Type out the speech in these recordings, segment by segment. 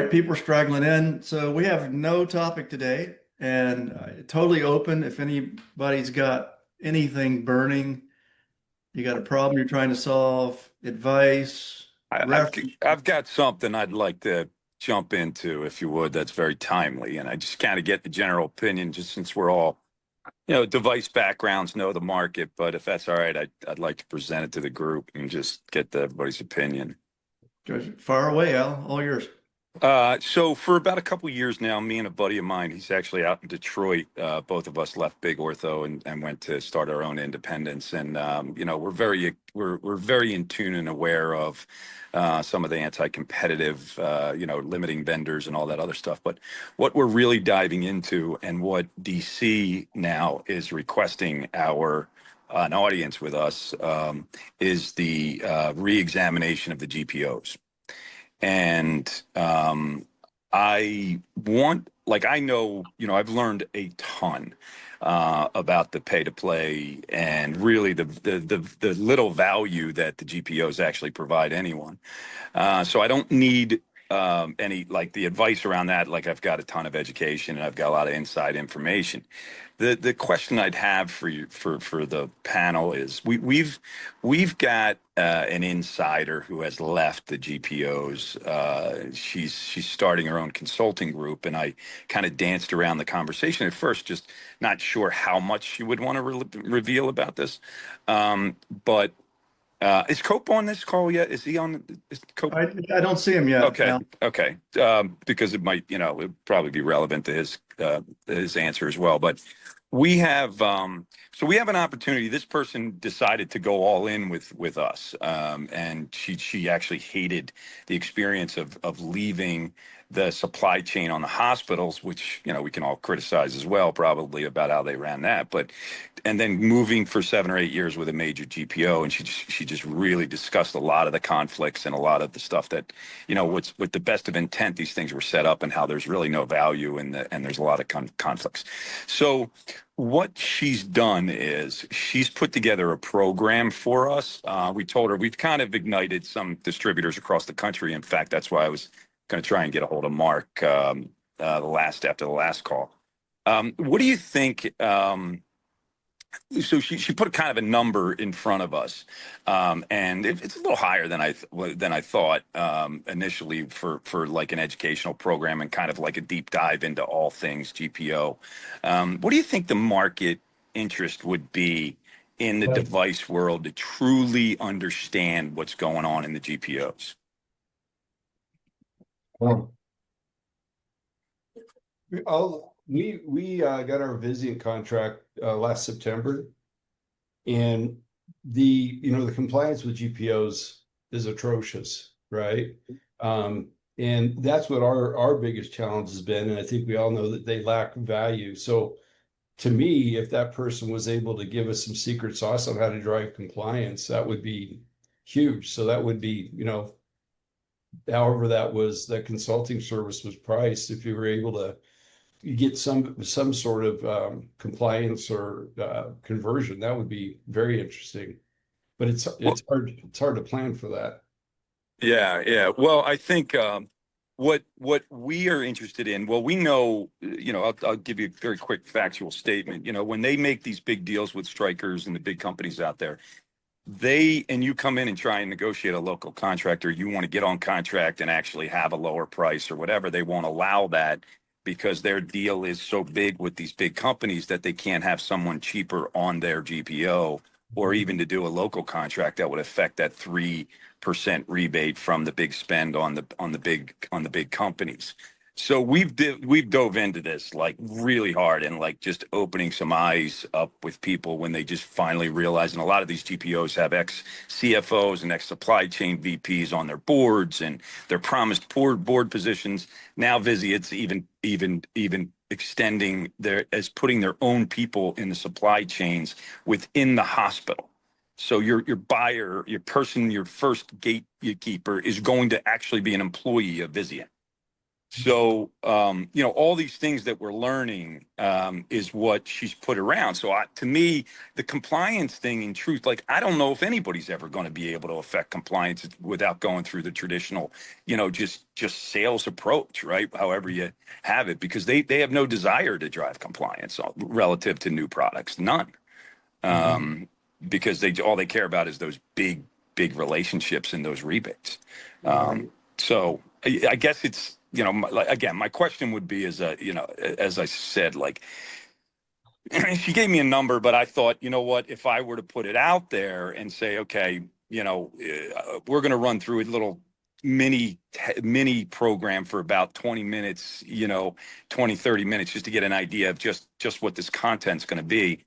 right, people are straggling in. So we have no topic today and totally open. If anybody's got anything burning, you got a problem you're trying to solve, advice, reference. I've got something I'd like to jump into, if you would, that's very timely. And I just kind of get the general opinion, just since we're all, device backgrounds, know the market. But if that's all right, I'd like to present it to the group and just get everybody's opinion. Far away, Al, all yours. So for about a couple of years now, me and a buddy of mine, he's actually out in Detroit. Both of us left Big Ortho and went to start our own independence. And we're very in tune and aware of some of the anti-competitive, limiting vendors and all that other stuff. But what we're really diving into, and what DC now is requesting an audience with us, is the re-examination of the GPOs. And I want, like, I know, I've learned a ton about the pay to play and really the little value that the GPOs actually provide anyone. So I don't need any, like, the advice around that. Like, I've got a ton of education and I've got a lot of inside information. The question I'd have for you, for the panel, is we've got an insider who has left the GPOs. She's starting her own consulting group, and I kind of danced around the conversation at first, just not sure how much she would want to reveal about this. But is Cope on this call yet? Is he on? Is Cope? I don't see him yet, Okay, Al. okay. Because it might, it'd probably be relevant to his answer as well. But we have, so we have an opportunity. This person decided to go all in with us, and she actually hated the experience of leaving the supply chain on the hospitals, which we can all criticize as well, probably, about how they ran that. But and then moving for 7 or 8 years with a major GPO, and she just really discussed a lot of the conflicts and a lot of the stuff that, what's with the best of intent, these things were set up, and how there's really no value and there's a lot of conflicts. So what she's done is she's put together a program for us. We told her we've kind of ignited some distributors across the country. In fact, that's why I was going to try and get a hold of Mark after the last call. What do you think? So she put kind of a number in front of us, and it's a little higher than I thought initially for like an educational program and kind of like a deep dive into all things GPO. What do you think the market interest would be in the device world to truly understand what's going on in the GPOs? Well, we got our Vizient contract last September, and the compliance with GPOs is atrocious, right? And that's what our biggest challenge has been, and I think we all know that they lack value. So to me, if that person was able to give us some secret sauce on how to drive compliance, that would be huge. So that would be, however that consulting service was priced, if you were able to get some sort of compliance or conversion, that would be very interesting. But it's hard to plan for that. Yeah. Well, I think what we are interested in, well, we know, I'll give you a very quick factual statement. When they make these big deals with Strykers and the big companies out there, and you come in and try and negotiate a local contractor, you want to get on contract and actually have a lower price or whatever, they won't allow that, because their deal is so big with these big companies that they can't have someone cheaper on their GPO, or even to do a local contract that would affect that 3% rebate from the big spend on the big companies. So we've dove into this like really hard, and like just opening some eyes up with people when they just finally realize, and a lot of these GPOs have ex-CFOs and ex-supply chain VPs on their boards, and they're promised board positions. Now Vizient's even extending putting their own people in the supply chains within the hospital. So your buyer, your first gatekeeper is going to actually be an employee of Vizient. So, all these things that we're learning is what she's put around. So, to me, the compliance thing, in truth, like I don't know if anybody's ever going to be able to affect compliance without going through the traditional, just sales approach, right? However you have it, because they have no desire to drive compliance relative to new products, none, um, because all they care about is those big relationships and those rebates. So I guess it's, again, my question would be is, as I said, like, she gave me a number, but I thought, you know what, if I were to put it out there and say, okay, we're going to run through a little mini program for about 20 minutes, 20-30 minutes, just to get an idea of just what this content's going to be.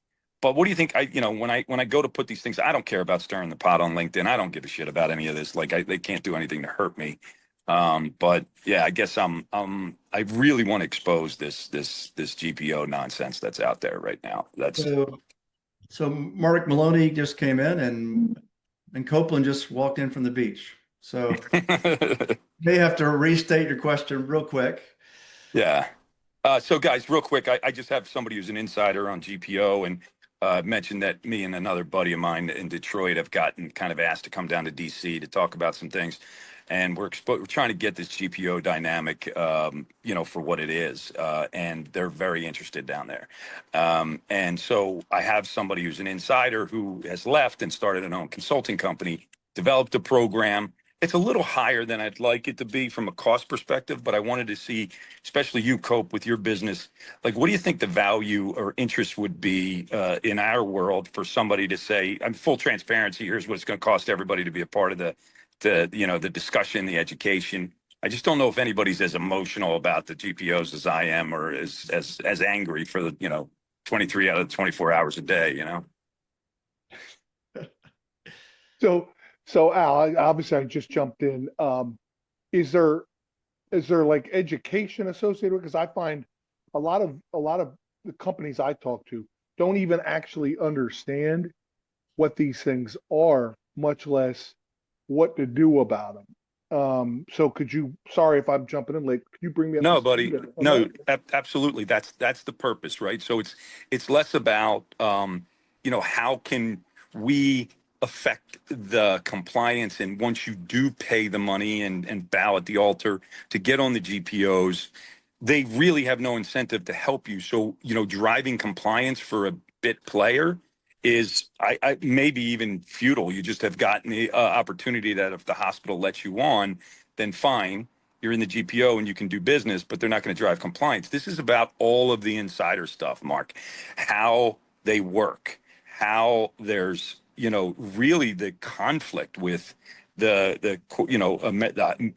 But what do you think? When I go to put these things, I don't care about stirring the pot on LinkedIn. I don't give a shit about any of this. Like, they can't do anything to hurt me. But yeah, I guess I really want to expose this GPO nonsense that's out there right now. That's So Mark Maloney just came in, and Copeland just walked in from the beach. So may have to restate your question real quick. yeah. So guys, real quick, I just have somebody who's an insider on GPO, and mentioned that me and another buddy of mine in Detroit have gotten kind of asked to come down to DC to talk about some things. And we're trying to get this GPO dynamic, for what it is. And they're very interested down there. And so I have somebody who's an insider who has left and started an own consulting company, developed a program. It's a little higher than I'd like it to be from a cost perspective, but I wanted to see, especially you, Cope, with your business, like, what do you think the value or interest would be in our world for somebody to say, I'm full transparency, here's what it's going to cost everybody to be a part of the discussion, the education. I just don't know if anybody's as emotional about the GPOs as I am, or as angry for the 23 out of 24 hours a day. So Al, obviously I just jumped in. Is there like education associated with? Because I find a lot of the companies I talk to don't even actually understand what these things are, much less what to do about them. So sorry if I'm jumping in late, could you bring me up to No, speed buddy. on No, that? absolutely. That's the purpose, right? So it's less about how can we affect the compliance, and once you do pay the money and bow at the altar to get on the GPOs, they really have no incentive to help you. So, driving compliance for a bit player is I maybe even futile. You just have gotten the opportunity that if the hospital lets you on, then fine, you're in the GPO and you can do business, but they're not going to drive compliance. This is about all of the insider stuff, Mark, how they work, how there's, really the conflict with the AHA,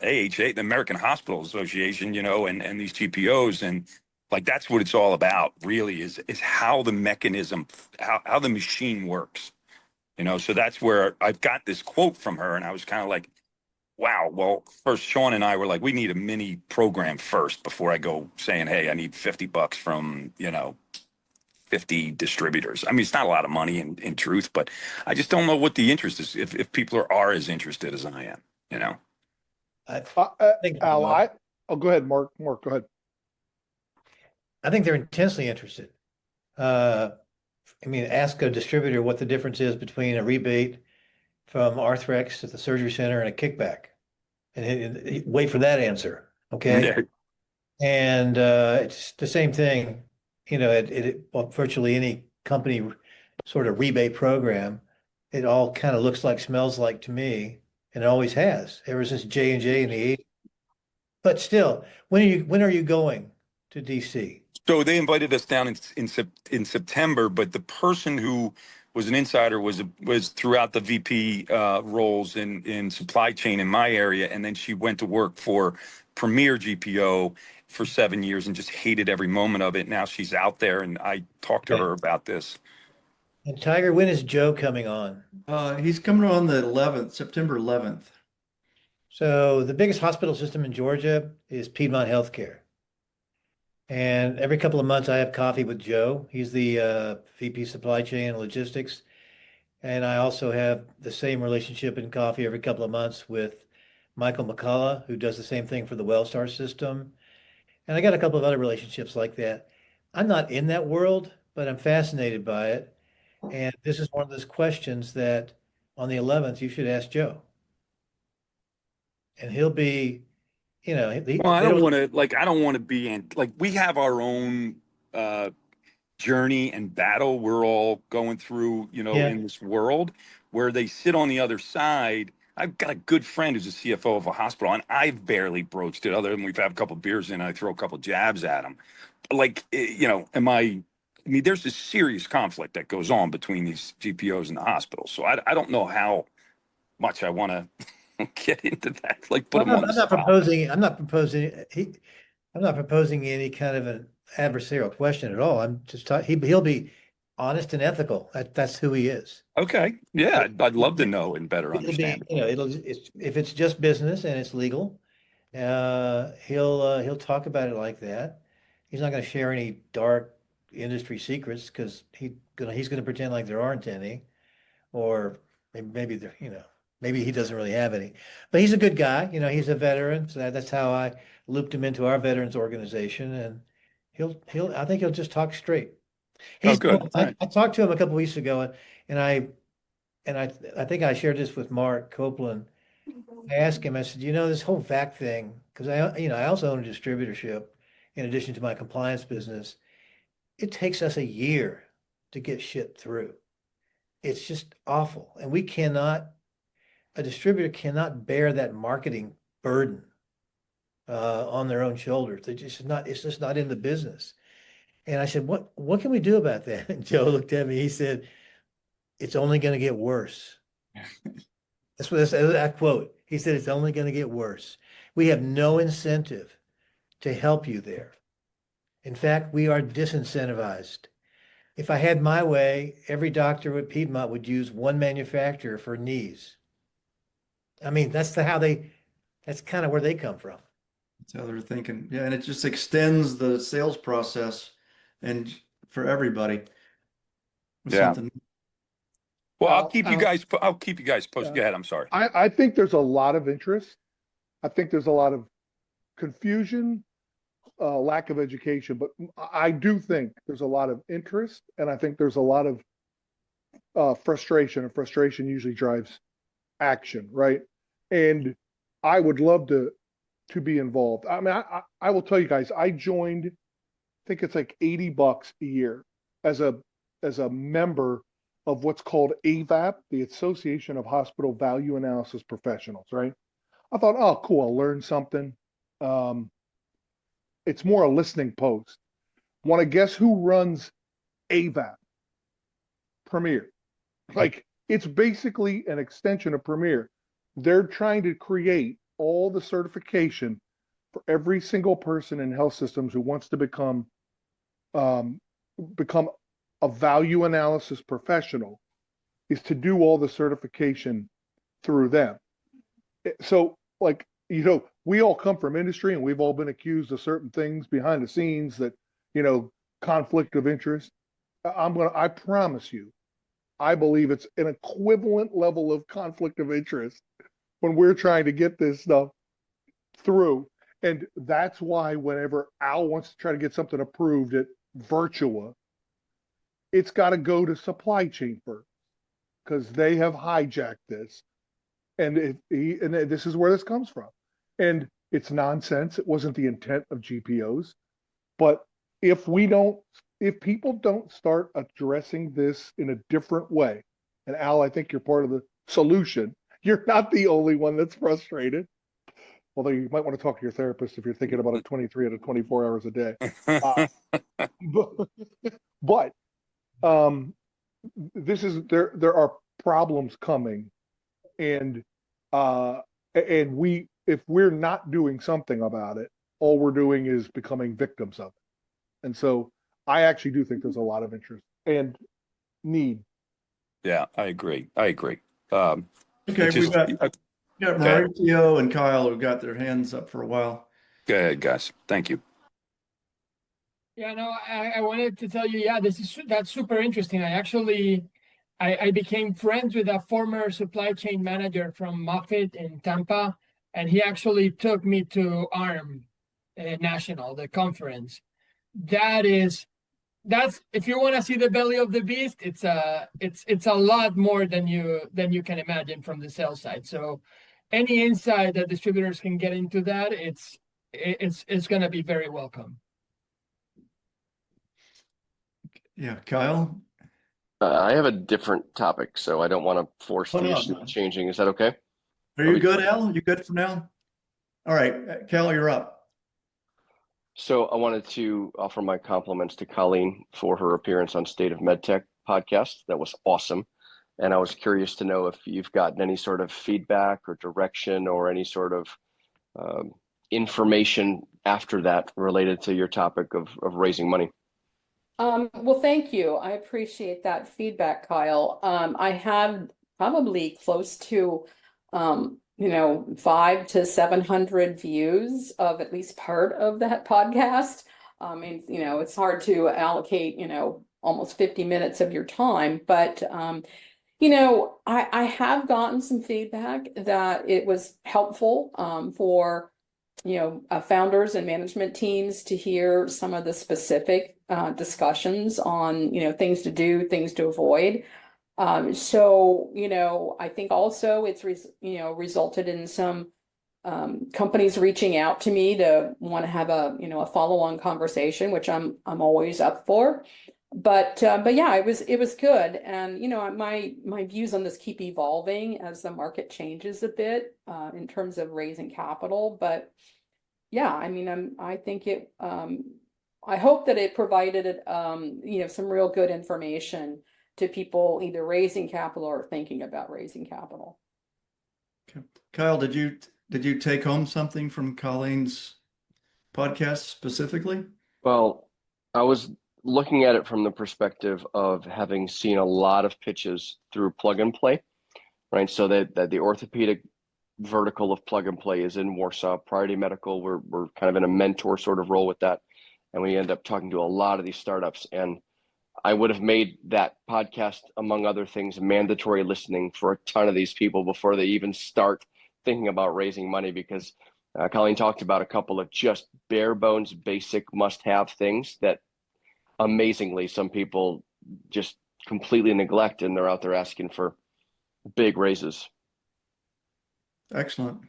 the American Hospital Association, and these GPOs, and like that's what it's all about. Really, is how the mechanism, how the machine works. So that's where I've got this quote from her, and I was kind of like, wow. Well, first, Sean and I were like, we need a mini program first before I go saying, hey, I need $50 from 50 distributors. I mean, it's not a lot of money in truth, but I just don't know what the interest is, if people are as interested as I am. I think Al, go ahead, Mark. Mark, go ahead. I think they're intensely interested. Ask a distributor what the difference is between a rebate from Arthrex at the surgery center and a kickback, and wait for that answer. Okay. And it's the same thing, well, virtually any company sort of rebate program. It all kind of looks like, smells like to me, and it always has ever since J&J in the 80s. But still, when are you going to DC? So they invited us down in September, but the person who was an insider was throughout the VP roles in supply chain in my area, and then she went to work for Premier GPO for 7 years and just hated every moment of it. Now she's out there, and I talked to her about this. And Tiger, when is Joe coming on? He's coming on the 11th, September 11th. So the biggest hospital system in Georgia is Piedmont Healthcare. And every couple of months, I have coffee with Joe. He's the VP Supply Chain and Logistics. And I also have the same relationship in coffee every couple of months with Michael McCullough, who does the same thing for the Wellstar system. And I got a couple of other relationships like that. I'm not in that world, but I'm fascinated by it. And this is one of those questions that on the 11th you should ask Joe. And he'll be, Well, they don't. I don't want to be in, like, we have our own uh, journey and battle we're all going through, Yeah. in this world where they sit on the other side. I've got a good friend who's a CFO of a hospital, and I've barely broached it other than we've had a couple beers in and I throw a couple jabs at him. Like, I mean, there's this serious conflict that goes on between these GPOs and the hospitals. So I don't know how much I want to get into that, like put Well, them on the spot. I'm not proposing any kind of an adversarial question at all. I'm just talking, he'll be honest and ethical. That's who he is. Okay. Yeah, I'd love to know and better It'll be, understand. if it's just business and it's legal, he'll talk about it like that. He's not going to share any dark industry secrets because he's going to pretend like there aren't any, or maybe there, maybe he doesn't really have any. But he's a good guy. He's a veteran, so that's how I looped him into our veterans organization, and I think he'll just talk straight. Oh, good. All right. I talked to him a couple weeks ago, and I think I shared this with Mark Copeland. I asked him, I said, this whole VAC thing, because I also own a distributorship in addition to my compliance business. It takes us a year to get shit through. It's just awful. And a distributor cannot bear that marketing burden on their own shoulders. It's just not in the business. And I said, what can we do about that? And Joe looked at me, he said, it's only going to get worse. That's that quote. He said, it's only going to get worse. We have no incentive to help you there. In fact, we are disincentivized. If I had my way, every doctor at Piedmont would use one manufacturer for knees. I mean, that's kind of where they come from. That's how they're thinking. Yeah, and it just extends the sales process and for everybody with Yeah. something. Well, Al, Al, I'll keep you guys posted. yeah. Go ahead. I'm sorry. I think there's a lot of interest. I think there's a lot of confusion, lack of education, but I do think there's a lot of interest, and I think there's a lot of frustration, and frustration usually drives action, right? And I would love to be involved. I mean, I will tell you guys, I joined, I think it's like $80 a year as a member of what's called AVAP, the Association of Hospital Value Analysis Professionals, right? I thought, oh, cool, I'll learn something. It's more a listening post. Want to guess who runs AVAP? Premier. Like, it's basically an extension of Premier. They're trying to create all the certification for every single person in health systems who wants to become a value analysis professional, is to do all the certification through them. So, like, we all come from industry and we've all been accused of certain things behind the scenes that, conflict of interest. I promise you, I believe it's an equivalent level of conflict of interest when we're trying to get this stuff through. And that's why whenever Al wants to try to get something approved at Virtua, it's got to go to supply chain first because they have hijacked this. And this is where this comes from. And it's nonsense. It wasn't the intent of GPOs. But if people don't start addressing this in a different way, and Al, I think you're part of the solution. You're not the only one that's frustrated. Although you might want to talk to your therapist if you're thinking about it 23 out of 24 hours a day. But there are problems coming, and if we're not doing something about it, all we're doing is becoming victims of it. And so I actually do think there's a lot of interest and need. Yeah, I agree. Okay, It's we've just, got okay. Mauricio and Kyle who got their hands up for a while. Go ahead, guys. Thank you. Yeah, no, I wanted to tell you, yeah, that's super interesting. I became friends with a former supply chain manager from Moffitt in Tampa, and he actually took me to ARM. national, the conference. That's if you want to see the belly of the beast, it's a lot more than you can imagine from the sales side. So any insight that distributors can get into that, it's going to be very welcome. Yeah, Kyle. I have a different topic, so I don't want to force the issue of changing. Is that okay? Are you good, Al? You good for now? All right, Cal, you're up. So I wanted to offer my compliments to Colleen for her appearance on State of MedTech podcast. That was awesome. And I was curious to know if you've gotten any sort of feedback or direction or any sort of information after that related to your topic of raising money. Well, thank you. I appreciate that feedback, Kyle. I have probably close to, 500 to 700 views of at least part of that podcast. And, it's hard to allocate, almost 50 minutes of your time, but, I have gotten some feedback that it was helpful, for founders and management teams to hear some of the specific discussions on, things to do, things to avoid. So, I think also it's, resulted in some companies reaching out to me to want to have a follow-on conversation, which I'm always up for. But yeah, it was good. And, my views on this keep evolving as the market changes a bit in terms of raising capital. But yeah, I mean, I think I hope that it provided, some real good information to people either raising capital or thinking about raising capital. Okay. Kyle, did you take home something from Colleen's podcast specifically? Well, I was looking at it from the perspective of having seen a lot of pitches through plug and play, right? So that the orthopedic vertical of plug and play is in Warsaw. Priority Medical, we're kind of in a mentor sort of role with that. And we end up talking to a lot of these startups. And I would have made that podcast, among other things, mandatory listening for a ton of these people before they even start thinking about raising money, because Colleen talked about a couple of just bare bones, basic must-have things that amazingly some people just completely neglect, and they're out there asking for big raises. Excellent.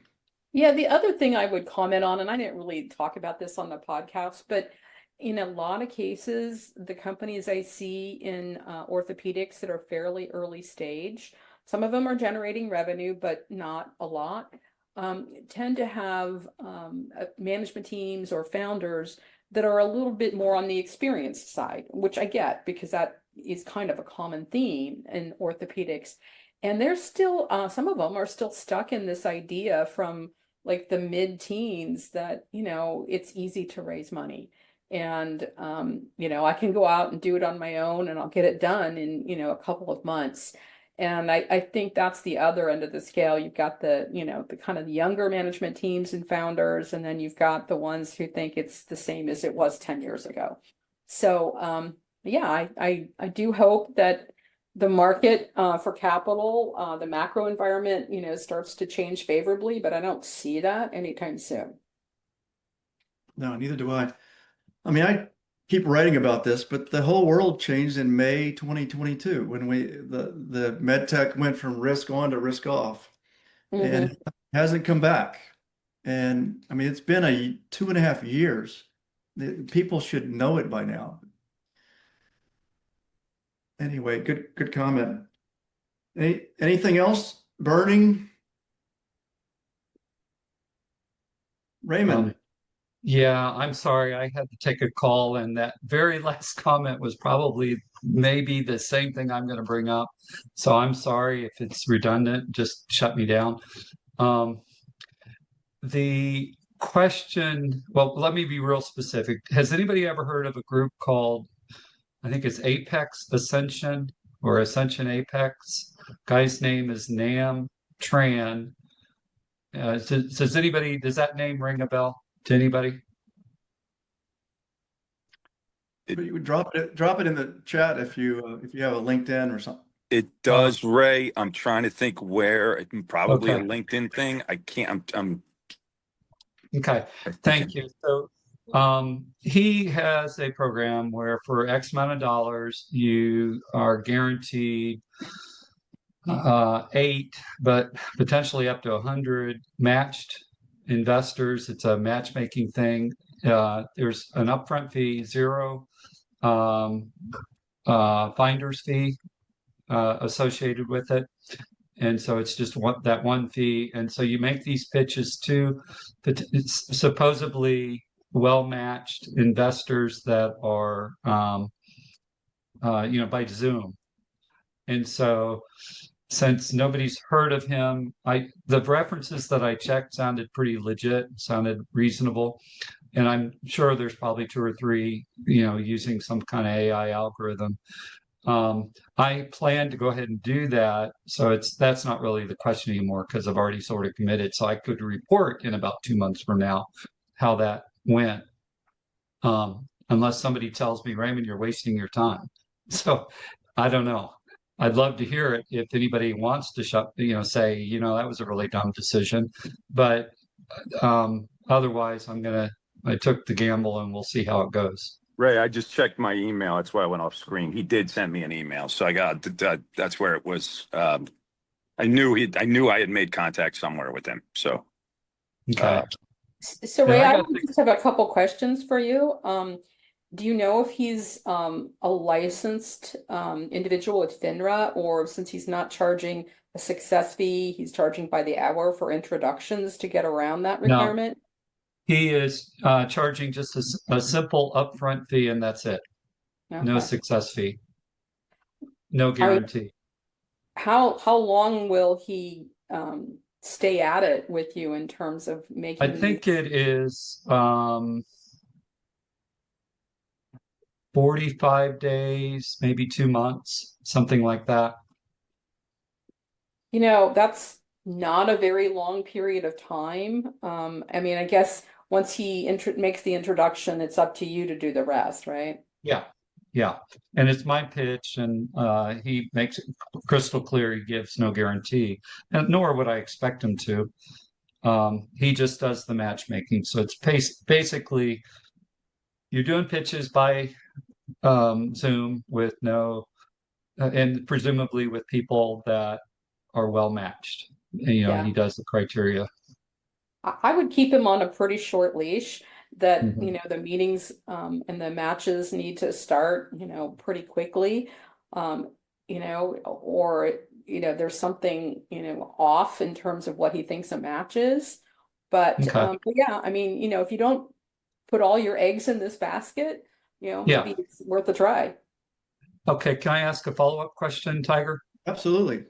Yeah, the other thing I would comment on, and I didn't really talk about this on the podcast, but in a lot of cases, the companies I see in orthopedics that are fairly early stage, some of them are generating revenue, but not a lot, tend to have management teams or founders that are a little bit more on the experienced side, which I get because that is kind of a common theme in orthopedics. And they're still, some of them are still stuck in this idea from like the mid-teens that, it's easy to raise money. And, I can go out and do it on my own and I'll get it done in, a couple of months. And I think that's the other end of the scale. You've got the, the kind of younger management teams and founders, and then you've got the ones who think it's the same as it was 10 years ago. So, yeah, I do hope that the market for capital, the macro environment, starts to change favorably, but I don't see that anytime soon. No, neither do I. I mean, I keep writing about this, but the whole world changed in May 2022 when the MedTech went from risk on to risk off, and it hasn't come back. And I mean, it's been 2.5 years. People should know it by now. Anyway, good comment. Anything else burning? Raymond. Yeah, I'm sorry. I had to take a call, and that very last comment was probably maybe the same thing I'm going to bring up. So I'm sorry if it's redundant. Just shut me down. The question, well, let me be real specific. Has anybody ever heard of a group called, I think it's Apex Ascension or Ascension Apex? Guy's name is Nam Tran. Does that name ring a bell to anybody? You would drop it in the chat if you have a LinkedIn or something. It does, Ray. I'm trying to think where. Probably a LinkedIn thing. I can't. I'm Okay. Thank you. So He has a program where for X amount of dollars, you are guaranteed 8, but potentially up to 100 matched investors. It's a matchmaking thing. There's an upfront fee, 0 finder's fee associated with it. And so it's just that one fee. And so you make these pitches to supposedly well-matched investors that are, by Zoom. And so since nobody's heard of him, the references that I checked sounded pretty legit, sounded reasonable. And I'm sure there's probably 2 or 3, using some kind of AI algorithm. I plan to go ahead and do that. So that's not really the question anymore because I've already sort of committed. So I could report in about 2 months from now how that went. Unless somebody tells me, Raymond, you're wasting your time. So I don't know. I'd love to hear it if anybody wants to say, that was a really dumb decision. But otherwise, I took the gamble and we'll see how it goes. Ray, I just checked my email. That's why I went off screen. He did send me an email, so I got that's where it was. I knew I had made contact somewhere with him. So, okay. So Ray, I just have a couple questions for you. Do you know if he's a licensed individual with FINRA, or since he's not charging a success fee, he's charging by the hour for introductions to get around that requirement? No. He is charging just a simple upfront fee, and that's it. Okay. No success fee, no guarantee. How long will he stay at it with you in terms of making? I think it is 45 days, maybe 2 months, something like that. That's not a very long period of time. I mean, I guess once he makes the introduction, it's up to you to do the rest, right? Yeah. And it's my pitch, and he makes it crystal clear he gives no guarantee, and nor would I expect him to. He just does the matchmaking. So it's basically you're doing pitches by Zoom with and presumably with people that are well matched. And, he does the criteria. I would keep him on a pretty short leash that, the meetings and the matches need to start, pretty quickly, or, there's something, off in terms of what he thinks a match is. But yeah, I mean, if you don't put all your eggs in this basket, maybe it's worth a try. Okay. Can I ask a follow-up question, Tiger? Absolutely.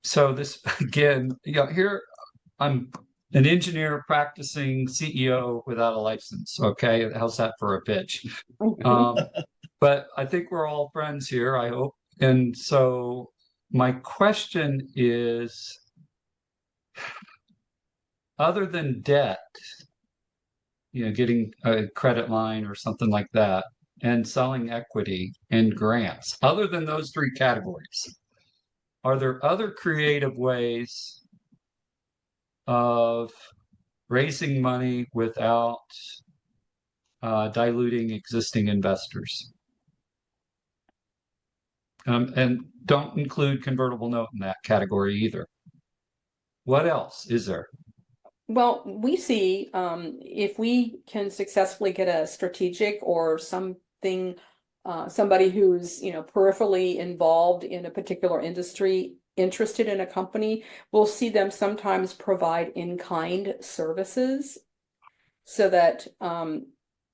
So this, again, here I'm an engineer practicing CEO without a license. Okay. How's that for a pitch? But I think we're all friends here, I hope. And so my question is, other than debt, getting a credit line or something like that, and selling equity and grants, other than those 3 categories, are there other creative ways of raising money without diluting existing investors? And don't include convertible note in that category either. What else is there? Well, we see if we can successfully get a strategic or somebody who's, peripherally involved in a particular industry, interested in a company, we'll see them sometimes provide in-kind services so that,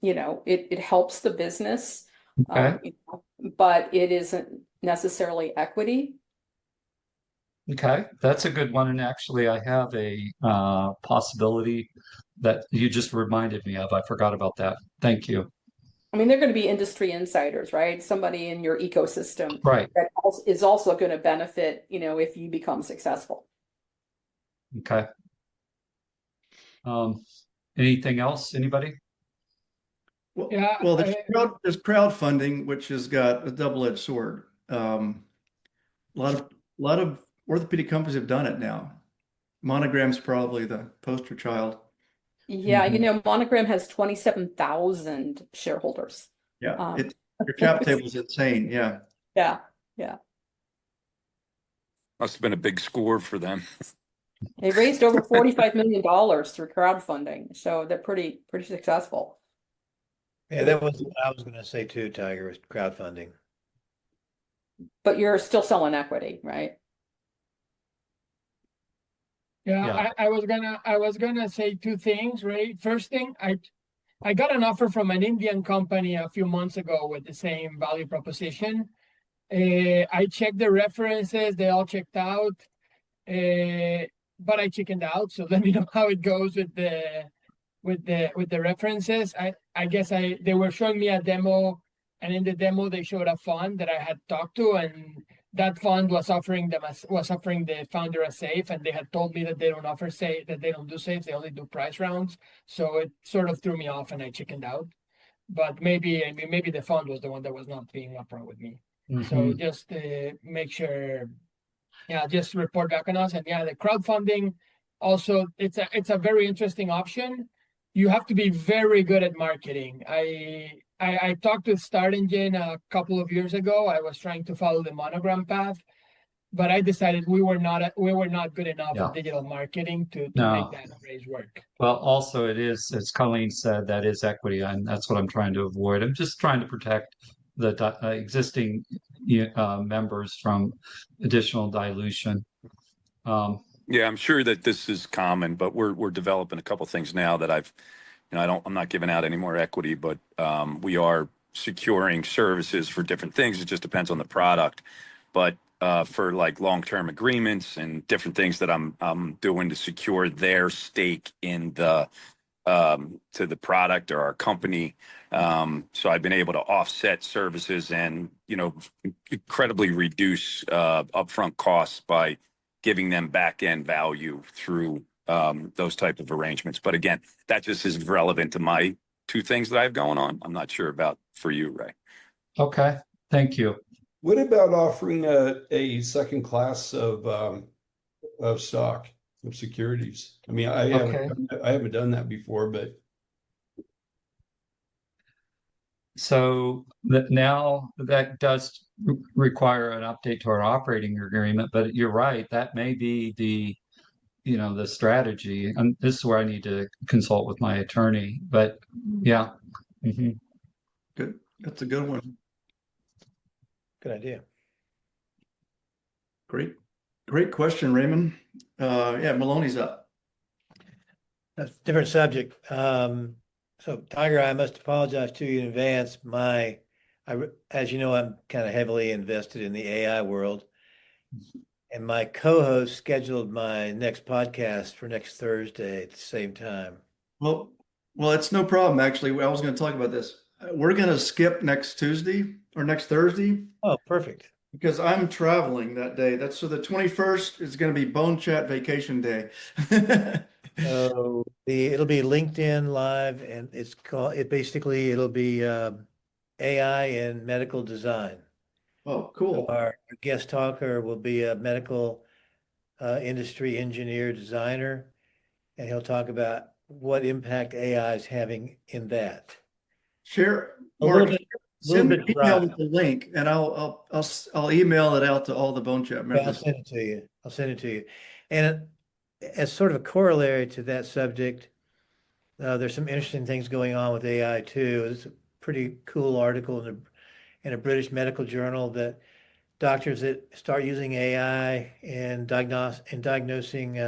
it helps the business, but it isn't necessarily equity. Okay, that's a good one. And actually, I have a possibility that you just reminded me of. I forgot about that. Thank you. I mean, they're going to be industry insiders, right? Somebody in your ecosystem right. that is also going to benefit, if you become successful. Okay. Anything else? Anybody? Well, there's crowdfunding, which has got a double-edged sword. A lot of orthopedic companies have done it now. Monogram's probably the poster child. Yeah, you Mhm. know, Monogram has 27,000 shareholders. Yeah, Um, your cap table is insane. Yeah. yeah, yeah. Must have been a big score for them. They raised over $45 million through crowdfunding, so they're pretty successful. Yeah, that was what I was going to say too, Tiger, was crowdfunding. But you're still selling equity, right? Yeah, Yeah. I was gonna say two things, right? First thing, I got an offer from an Indian company a few months ago with the same value proposition. I checked the references, they all checked out, but I chickened out. So let me know how it goes with the references. I guess they were showing me a demo, and in the demo they showed a fund that I had talked to, and that fund was offering the founder a safe, and they had told me that they don't offer safe, that they don't do safes, they only do price rounds. So it sort of threw me off, and I chickened out. But maybe the fund was the one that was not being upfront with me. So Mhm. just make sure, yeah, just report back on us. And yeah, the crowdfunding also, it's a very interesting option. You have to be very good at marketing. I talked with Start Engine a couple of years ago. I was trying to follow the Monogram path, but I decided we were not good enough Yeah. at digital marketing to make No. that raise work. Well, also it is, as Colleen said, that is equity, and that's what I'm trying to avoid. I'm just trying to protect the existing members from additional dilution. Yeah, I'm sure that this is common, but we're developing a couple things now that I'm not giving out any more equity, but we are securing services for different things. It just depends on the product. But for like long-term agreements and different things that I'm doing to secure their stake in the to the product or our company. So I've been able to offset services and, incredibly reduce upfront costs by giving them back end value through those type of arrangements. But again, that just is relevant to my two things that I have going on. I'm not sure about for you, Ray. Okay, thank you. What about offering a second class of stock of securities? I mean, Okay. I haven't done that before, but So that now that does require an update to our operating agreement, but you're right, that may be the strategy. And this is where I need to consult with my attorney. But yeah. Mhm. Good. That's a good one. Good idea. Great. Great question, Raymond. Yeah, Maloney's up. That's a different subject. So Tiger, I must apologize to you in advance. As you know, I'm kind of heavily invested in the AI world, and my co-host scheduled my next podcast for next Thursday at the same time. Well, it's no problem, actually. I was going to talk about this. We're going to skip next Tuesday or next Thursday Oh, perfect. because I'm traveling that day. So the 21st is going to be BoneChat vacation day. So it'll be LinkedIn Live, and it'll be AI and medical design. Oh, So cool. our guest talker will be a medical industry engineer designer, and he'll talk about what impact AI is having in that. Share, A little Mark, bit, send me bit an dry. email with the link and I'll email it out to all the BoneChat Yeah, I'll members. send it to you. I'll send it to you. And as sort of a corollary to that subject, there's some interesting things going on with AI too. It's a pretty cool article in a British medical journal that doctors that start using AI in diagnosing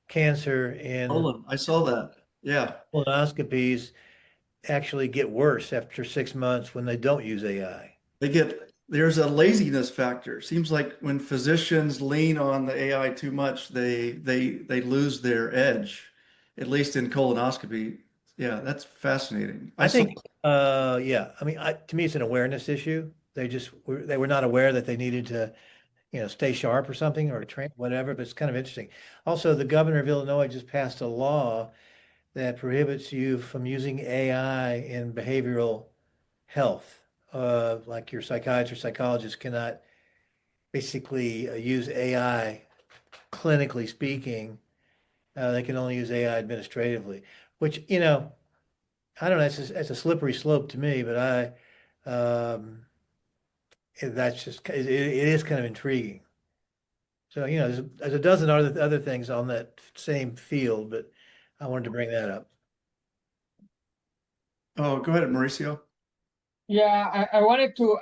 cancer in Hold on, I saw that. Yeah. colonoscopies actually get worse after 6 months when they don't use AI. There's a laziness factor. Seems like when physicians lean on the AI too much, they lose their edge, at least in colonoscopy. Yeah, that's fascinating. I think, yeah, I mean, to me, it's an awareness issue. They were not aware that they needed to, stay sharp or something or train, whatever, but it's kind of interesting. Also, the governor of Illinois just passed a law that prohibits you from using AI in behavioral health. Like your psychiatrist, psychologist cannot basically use AI clinically speaking. They can only use AI administratively. which, you know, I don't know, it's a slippery slope to me, but that's just, it is kind of intriguing. So, you know, there's a dozen other things on that same field, but I wanted to bring that up. Oh, go ahead, Mauricio. Yeah, I wanted to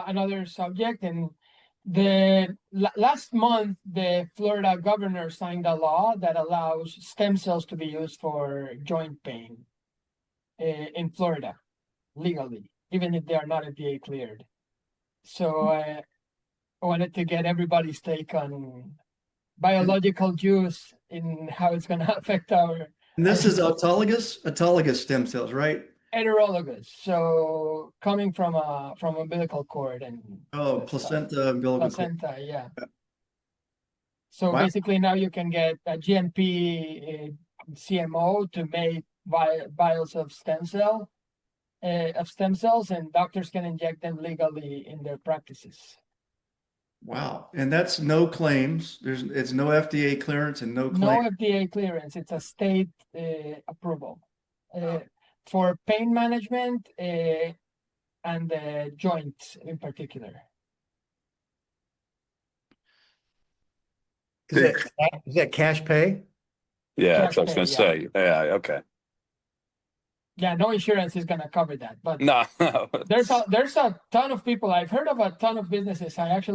another subject, and last month the Florida governor signed a law that allows stem cells to be used for joint pain in Florida legally, even if they are not FDA cleared. So I wanted to get everybody's take on biological juice and how it's going to affect And this is autologous stem cells, right? heterologous. So coming from umbilical cord and Oh, stuff. placenta, umbilical cord. Placenta, yeah. So Wow. basically now you can get a GMP CMO to make vials of stem cells, and doctors can inject them legally in their practices. Wow. And that's no claims. It's no FDA clearance and no No claim. FDA clearance. It's a state approval for pain management and joints in particular. Is that cash pay? Yeah, that's what I was Cash gonna pay, say. Yeah, okay. Yeah, no insurance is gonna cover that, but No, there's a ton of people. I've heard of a ton of businesses. I've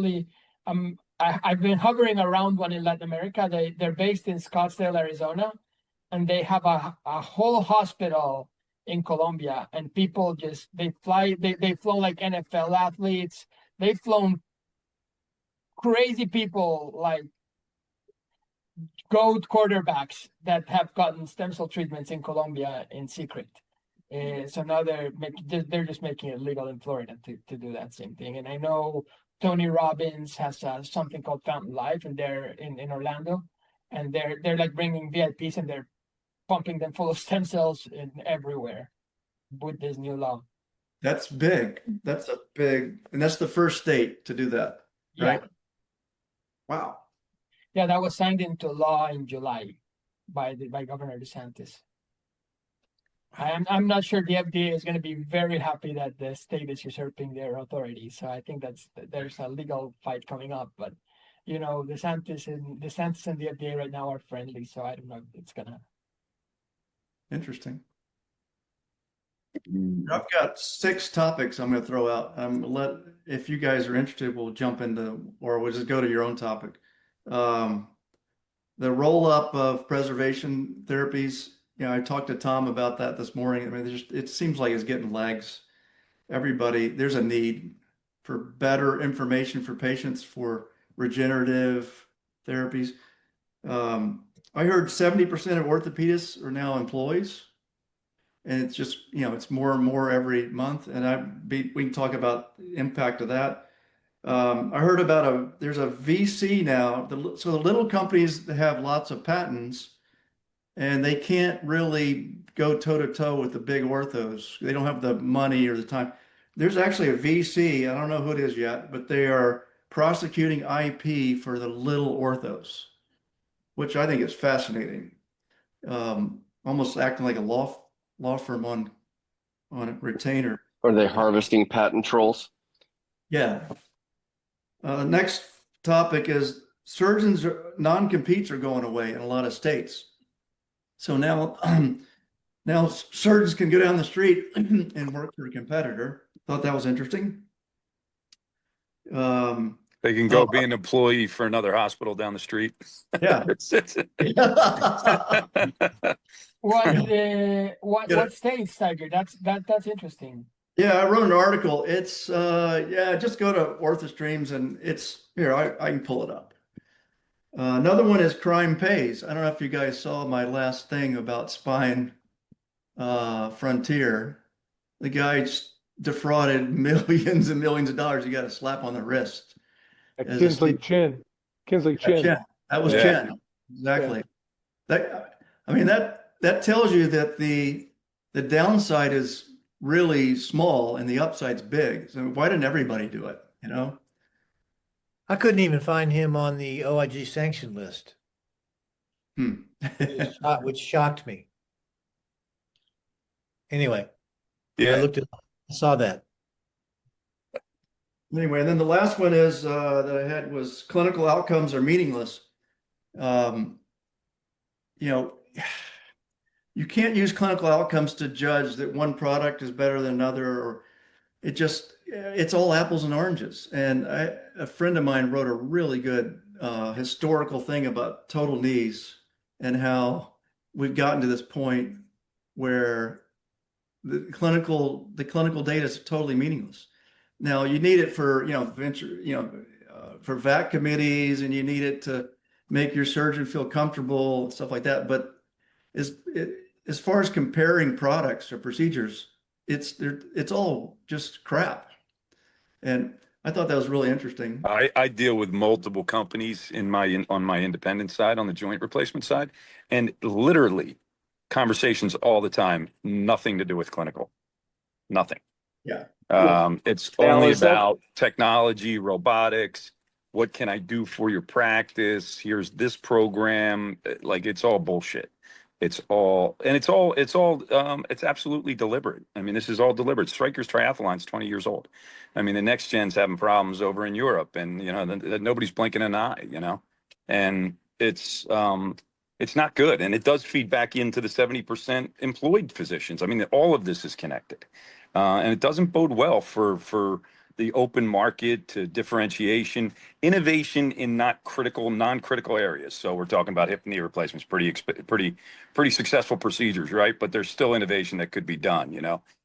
been hovering around one in Latin America. They're based in Scottsdale, Arizona, and they have a whole hospital in Colombia, and people just they've flown like NFL athletes. They've flown crazy people like GOAT quarterbacks that have gotten stem cell treatments in Colombia in secret. So now they're just making it legal in Florida to do that same thing. And I know Tony Robbins has something called Fountain Life, and they're in Orlando, and they're like bringing VIPs, and they're pumping them full of stem cells in everywhere with this new law. That's big. And that's the first state to do that, right? Yeah. Wow. Yeah, that was signed into law in July by Governor DeSantis. I'm not sure the FDA is going to be very happy that the state is usurping their authority. So I think there's a legal fight coming up. But you know, DeSantis and the FDA right now are friendly. So I don't know if it's gonna. Interesting. I've got 6 topics I'm going to throw out. If you guys are interested, we'll jump into, or we'll just go to your own topic. The roll up of preservation therapies. You know, I talked to Tom about that this morning. I mean, it seems like it's getting legs. There's a need for better information for patients for regenerative therapies. I heard 70% of orthopedists are now employees, and it's just, you know, it's more and more every month. And we can talk about the impact of that. I heard about there's a VC now. So the little companies that have lots of patents, and they can't really go toe to toe with the big orthos. They don't have the money or the time. There's actually a VC, I don't know who it is yet, but they are prosecuting IP for the little orthos, which I think is fascinating. Almost acting like a law firm on a retainer. Are they harvesting patent trolls? Yeah. Next topic is surgeons, non-competes are going away in a lot of states. So now surgeons can go down the street and work for a competitor. Thought that was interesting. they can go be an employee for another hospital down the street. Yeah. What states, Tiger? That's interesting. Yeah, I wrote an article. It's just go to OrthoStreams and it's here. I can pull it up. Another one is crime pays. I don't know if you guys saw my last thing about Spine Frontier. The guy just defrauded millions and millions of dollars. He got a slap on the wrist. Kinsley Chin. Chen. That was Yeah. Chen. Exactly. That tells you that the downside is really small and the upside's big. So why didn't everybody do it? You know? I couldn't even find him on the OIG sanction list, which shocked me. Anyway, I Yeah. looked at, saw that. Anyway, and then the last one is that I had was clinical outcomes are meaningless. Um, you know, you can't use clinical outcomes to judge that one product is better than another, or it's all apples and oranges. And a friend of mine wrote a really good historical thing about total knees and how we've gotten to this point where the clinical data is totally meaningless. Now you need it for, for VAC committees, and you need it to make your surgeon feel comfortable, stuff like that. But as far as comparing products or procedures, it's all just crap. And I thought that was really interesting. I deal with multiple companies on my independent side, on the joint replacement side, and literally conversations all the time, nothing to do with clinical, nothing. Yeah. It's Now, only is that- about technology, robotics. What can I do for your practice? Here's this program. Like, it's all bullshit. It's absolutely deliberate. I mean, this is all deliberate. Stryker's triathlon's 20 years old. I mean, the next gen's having problems over in Europe, and nobody's blinking an eye, and it's not good, and it does feed back into the 70% employed physicians. I mean, all of this is connected, and it doesn't bode well for the open market to differentiation, innovation in non-critical areas. So we're talking about hip and knee replacements, pretty successful procedures, right? But there's still innovation that could be done,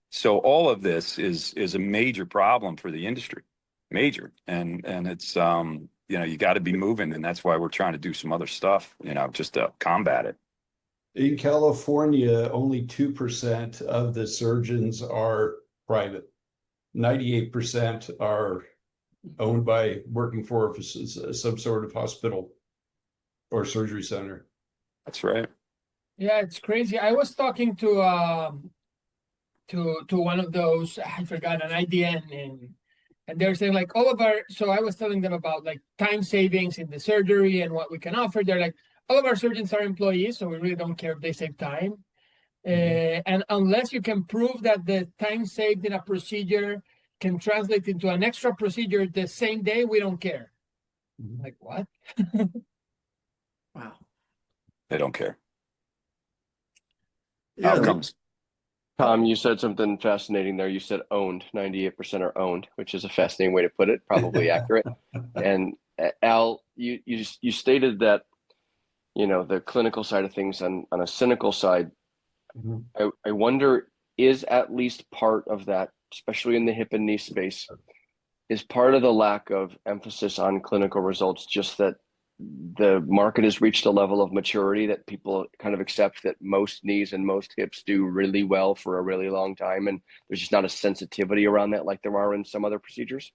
So all of this is a major problem for the industry, major, and it's you got to be moving, and that's why we're trying to do some other stuff, just to combat it. In California, only 2% of the surgeons are private. 98% are owned by working for some sort of hospital or surgery center. That's right. Yeah, it's crazy. I was talking to one of those, I forgot, an IDN, and they're saying like so I was telling them about like time savings in the surgery and what we can offer. They're like, all of our surgeons are employees, so we really don't care if they save time. And unless you can prove that the time saved in a procedure can translate into an extra procedure the same day, we don't care. Like, what? Wow. They don't care. Yeah, Outcomes. Tom, you said something fascinating there. You said owned. 98% are owned, which is a fascinating way to put it, probably accurate. And Al, you stated that, the clinical side of things on a cynical side. I wonder, is at least part of that, especially in the hip and knee space, is part of the lack of emphasis on clinical results just that the market has reached a level of maturity that people kind of accept that most knees and most hips do really well for a really long time, and there's just not a sensitivity around that like there are in some other procedures?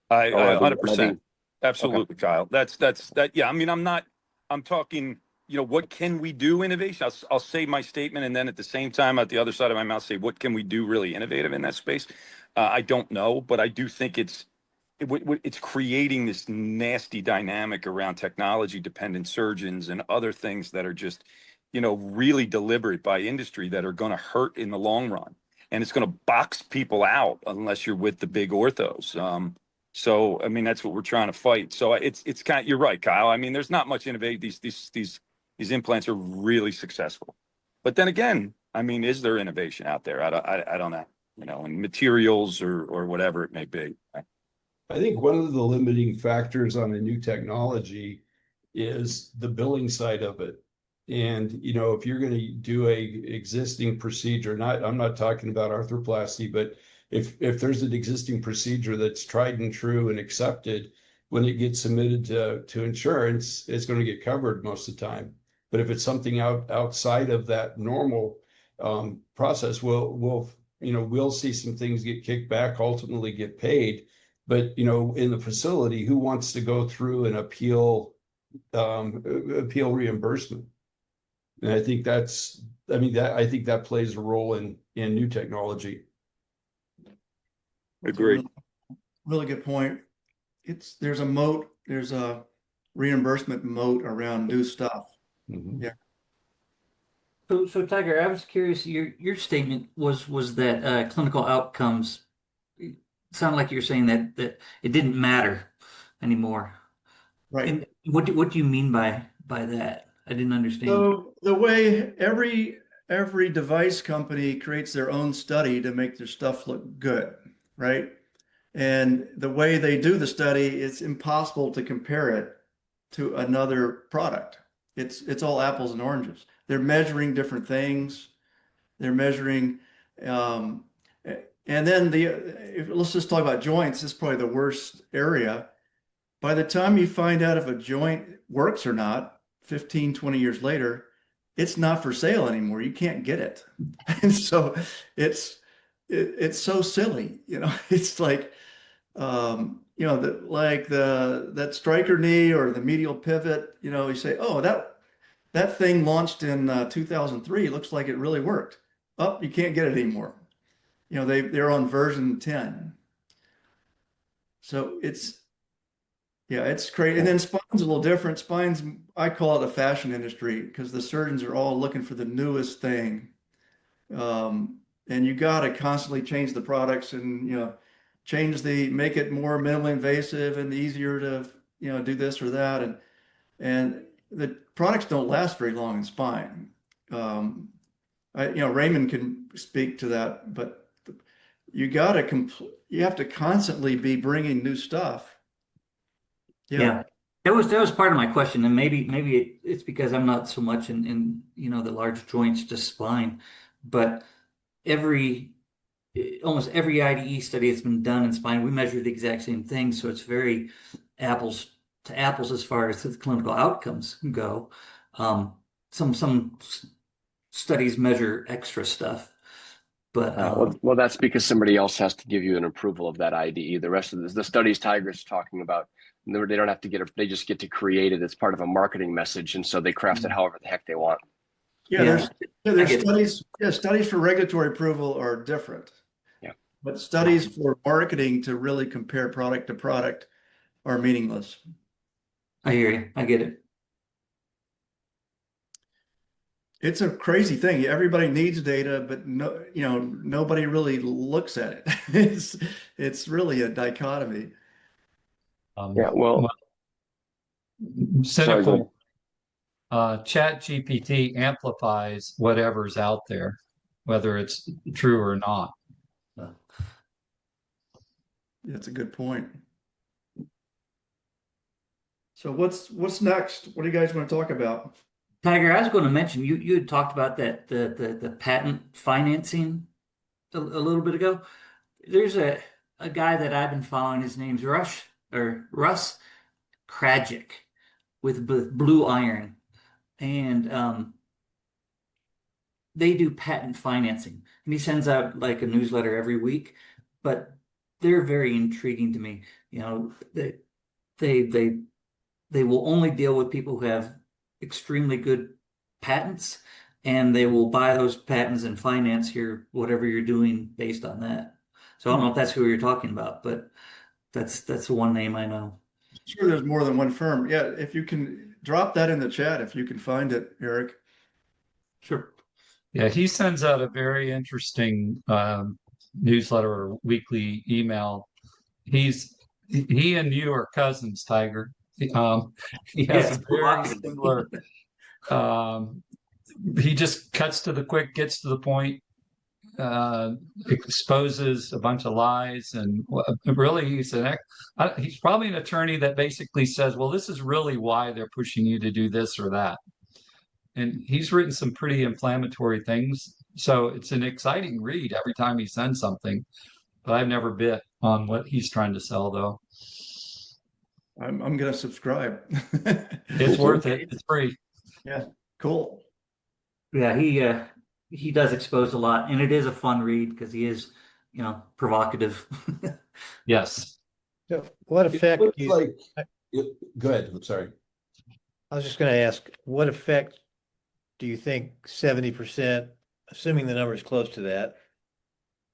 I 100%. Absolutely, Okay. Kyle. That's that. Yeah. I mean, I'm talking, what can we do innovation? I'll say my statement, and then at the same time, at the other side of my mouth, say, what can we do really innovative in that space? I don't know, but I do think it's creating this nasty dynamic around technology dependent surgeons and other things that are just, really deliberate by industry that are going to hurt in the long run. And it's going to box people out unless you're with the big orthos. So, I mean, that's what we're trying to fight. So it's you're right, Kyle. I mean, there's not much innovation. These implants are really successful. But then again, I mean, is there innovation out there? I don't know, in materials or whatever it may be. I think one of the limiting factors on a new technology is the billing side of it. And, if you're going to do a existing procedure, I'm not talking about arthroplasty, but if there's an existing procedure that's tried and true and accepted, when it gets submitted to insurance, it's going to get covered most of the time. But if it's something outside of that normal process, we'll see some things get kicked back, ultimately get paid. But in the facility, who wants to go through and appeal reimbursement? And I think I think that plays a role in new technology. Agreed. Really good point. There's a reimbursement moat around new stuff. Mhm. Yeah. So Tiger, I was curious. Your statement was that clinical outcomes it sounded like you're saying that it didn't matter anymore. Right. And what do you mean by that? I didn't understand. So the way every device company creates their own study to make their stuff look good, right? And the way they do the study, it's impossible to compare it to another product. It's all apples and oranges. They're measuring different things. They're measuring, um, and then let's just talk about joints. This is probably the worst area. By the time you find out if a joint works or not, 15, 20 years later, it's not for sale anymore. You can't get it. And so it's so silly, you know, it's like, you know, that Stryker knee or the medial pivot, you know, you say, oh, that thing launched in 2003. It looks like it really worked. Oh, you can't get it anymore. You know, they're on version 10. So yeah, it's crazy. And then spine's a little different. Spine's, I call it a fashion industry because the surgeons are all looking for the newest thing. And you got to constantly change the products and, you know, make it more minimally invasive and easier to, you know, do this or that. And the products don't last very long in spine. You know, Raymond can speak to that, but you have to constantly be bringing new stuff. Yeah. That was part of my question, and maybe it's because I'm not so much in you know the large joints, just spine, but almost every IDE study that's been done in spine, we measure the exact same thing, so it's very apples to apples as far as the clinical outcomes go. Some studies measure extra stuff, but well, that's because somebody else has to give you an approval of that IDE. The rest of the studies Tiger's talking about, they don't have to they just get to create it as part of a marketing message, and so they craft it however the heck they want. Yeah, there's studies. Yeah, studies for regulatory approval are different. Yeah, but studies for marketing to really compare product to product are meaningless. I hear you. I get it. It's a crazy thing. Everybody needs data, but no, you know, nobody really looks at it. It's really a dichotomy. Yeah, well, cynical. Chat GPT amplifies whatever's out there, whether it's true or not. That's a good point. So what's next? What do you guys want to talk about? Tiger, I was going to mention you had talked about that the patent financing a little bit ago. There's a guy that I've been following. His name's Russ Krajic with Blue Iron, and they do patent financing, and he sends out like a newsletter every week. But they're very intriguing to me. You know, they will only deal with people who have extremely good patents, and they will buy those patents and finance whatever you're doing based on that. So I don't know if that's who you're talking about, but that's the one name I know. Sure, there's more than one firm. Yeah, if you can drop that in the chat, if you can find it, Eric. Sure. Yeah, he sends out a very interesting newsletter or weekly email. He and you are cousins, Tiger. He has a very similar. He just cuts to the quick, gets to the point, exposes a bunch of lies, and really he's probably an attorney that basically says, well, this is really why they're pushing you to do this or that. And he's written some pretty inflammatory things. So it's an exciting read every time he sends something. But I've never bit on what he's trying to sell, though. I'm gonna subscribe. It's worth it. It's free. Yeah, cool. Yeah, he does expose a lot, and it is a fun read because he is, you know, provocative. Yes. So what effect do you, go ahead. I'm sorry. I was just going to ask, what effect do you think 70%, assuming the number is close to that,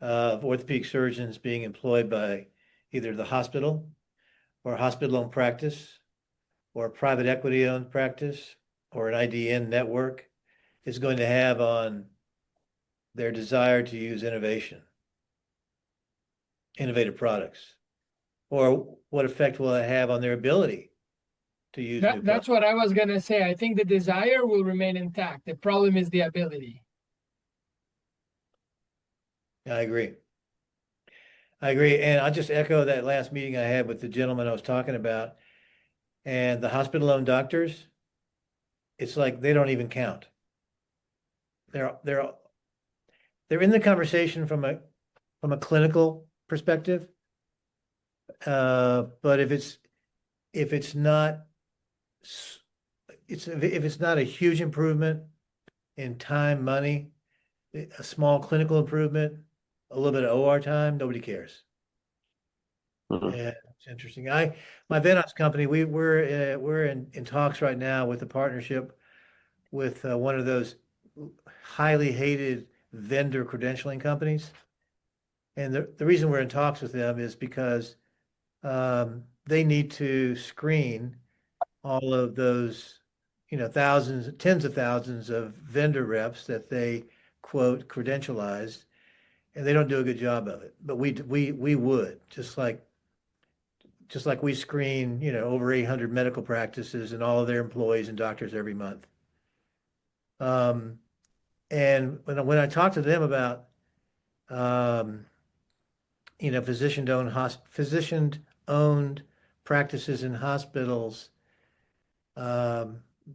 of orthopedic surgeons being employed by either the hospital or a hospital-owned practice or a private equity-owned practice or an IDN network is going to have on their desire to use innovative products, or what effect will it have on their ability to use new That's products? what I was gonna say. I think the desire will remain intact. The problem is the ability. I agree. And I'll just echo that last meeting I had with the gentleman I was talking about. And the hospital-owned doctors, it's like they don't even count. They're in the conversation from a clinical perspective. But if it's not a huge improvement in time, money, a small clinical improvement, a little bit of OR time, nobody cares. Mhm. Yeah, it's interesting. My Venox company, we're in talks right now with a partnership with one of those highly hated vendor credentialing companies. And the reason we're in talks with them is because they need to screen all of those, thousands, tens of thousands of vendor reps that they quote credentialized, and they don't do a good job of it. But we would, just like we screen, over 800 medical practices and all of their employees and doctors every month. And when I talk to them about, physician-owned practices in hospitals,